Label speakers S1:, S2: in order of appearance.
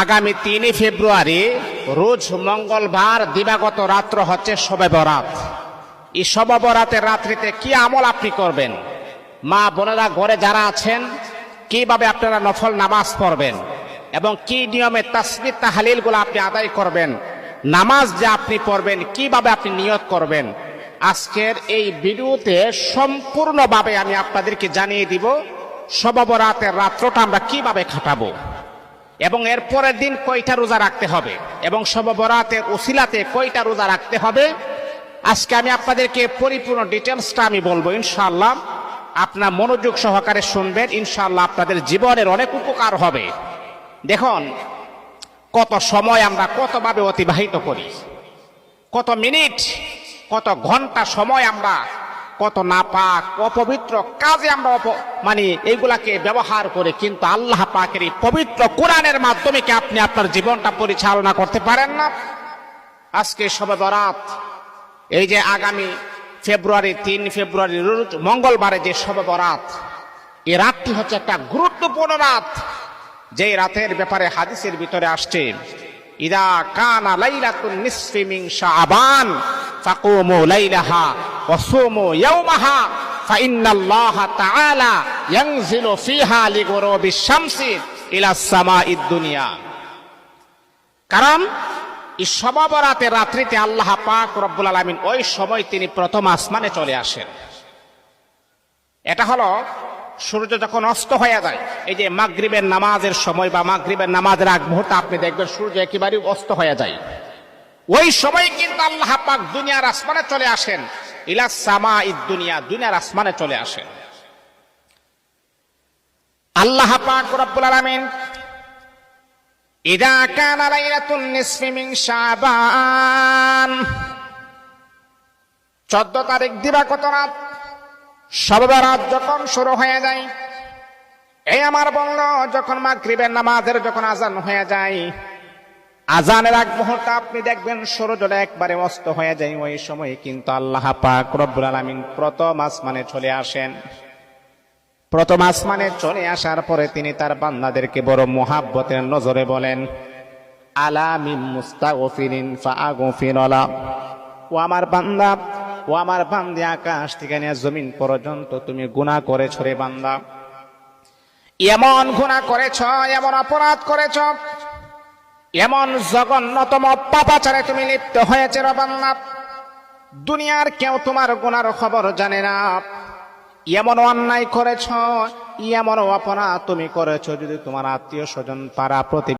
S1: আগামী ৩ ফেব্রুয়ারি রোজ মঙ্গলবার দিবাগত রাত্র হচ্ছে শবে বরাত। এই শবে বরাতের রাত্রিতে কি আমল আপনি করবেন, মা বোনেরা ঘরে যারা আছেন কিভাবে আপনারা নফল নামাজ পড়বেন এবং কি নিয়মে তাসবিহ তাহলিলগুলো আপনি আদায় করবেন, নামাজ যে আপনি পড়বেন কিভাবে আপনি নিয়ত করবেন, আজকের এই ভিডিওতে সম্পূর্ণভাবে আমি আপনাদেরকে জানিয়ে দিব শবে বরাতের রাত্রটা আমরা কিভাবে কাটাবো এবং এর পরের দিন কয়টা রোজা রাখতে হবে এবং শবে বরাতের উসিলাতে কয়টা রোজা রাখতে হবে। আজকে আমি আপনাদেরকে পরিপূর্ণ ডিটেলসটা আমি বলবো ইনশাআল্লাহ। আপনারা মনোযোগ সহকারে শুনবেন, ইনশাআল্লাহ আপনাদের জীবনের অনেক উপকার হবে। দেখুন, কত সময় আমরা কতভাবে অতিবাহিত করি, কত মিনিট কত ঘন্টা সময় আমরা কত নাপাক অপবিত্র কাজে আমরা এইগুলাকে ব্যবহার করে, কিন্তু আল্লাহ পাকের এই পবিত্র কোরআনের মাধ্যমে কি আপনি আপনার জীবনটা পরিচালনা করতে পারেন না? আজকে শবে বরাত, এই যে আগামী ৩ ফেব্রুয়ারি রোজ মঙ্গলবারে যে শবে বরাত, এই রাতটি হচ্ছে একটা গুরুত্বপূর্ণ রাত। যে রাতের ব্যাপারে হাদিসের ভিতরে আসছে, ইদা কানা লাইলাতুন নিসফি মিন শাবান ফাকুমু লাইলাহা ওয়া সুমু ইয়াওমাহা ফাইন্নাল্লাহা তাআলা ইয়ানজিলু ফিহা লিগুরুবিশ শামসি ইলা সামাঈদ দুনিয়া। কারণ এই শবে বরাতের রাত্রিতে আল্লাহ পাক রব্বুল আলামিন ওই সময় তিনি প্রথম আসমানে চলে আসেন। এটা হলো সূর্য যখন অস্ত হয়ে যায়, এই যে মাগরিবের নামাজের সময় বা মাগরিবের নামাজের আগ মুহূর্তে আপনি দেখবেন সূর্য একেবারে অস্ত হয়ে যায়। ওই সময় কিন্তু আল্লাহ পাক দুনিয়ার আসমানে চলে আসেন, ইলা সামাঈদ দুনিয়া, দুনিয়ার আসমানে চলে আসেন। আল্লাহ পাক রব্বুল আলামিন ইদা কানা লাইলাতুন নিসফি মিন শাবান, 14 তারিখ দিবাগত রাত শবে বরাত যখন শুরু হয়ে যায়, এই আমার বলল যখন মাগরিবের নামাজের যখন আজান হয়ে যায়, আজানের আগ মুহূর্তে আপনি দেখবেন সূর্যটা একবারে অস্ত হয়ে যায়। ওই সময় কিন্তু আল্লাহ পাক রব্বুল আলামিন প্রথম আসমানে চলে আসেন। প্রথম আসমানে চলে আসার পরে তিনি তার বান্দাদেরকে বড় মুহাব্বতের নজরে বলেন, আলা মিন মুস্তাগফিরিন ফাআগফির লা, ও আমার বান্দা, ও আমার বান্দা, আকাশ থেকে নিয়ে জমিন পর্যন্ত তুমি গুনাহ করেছ রে বান্দা, এমন গুনাহ করেছ, এমন অপরাধ করেছ, এমন জঘন্যতম পাপাচারে তুমি লিপ্ত হয়েছে রে বান্দা, দুনিয়ার কেউ তোমার গুনার খবর জানে না। এমন অন্যায় করেছ, এমন অপরাধ তুমি করেছ, যদি তোমার আত্মীয় স্বজন পাড়া প্রতি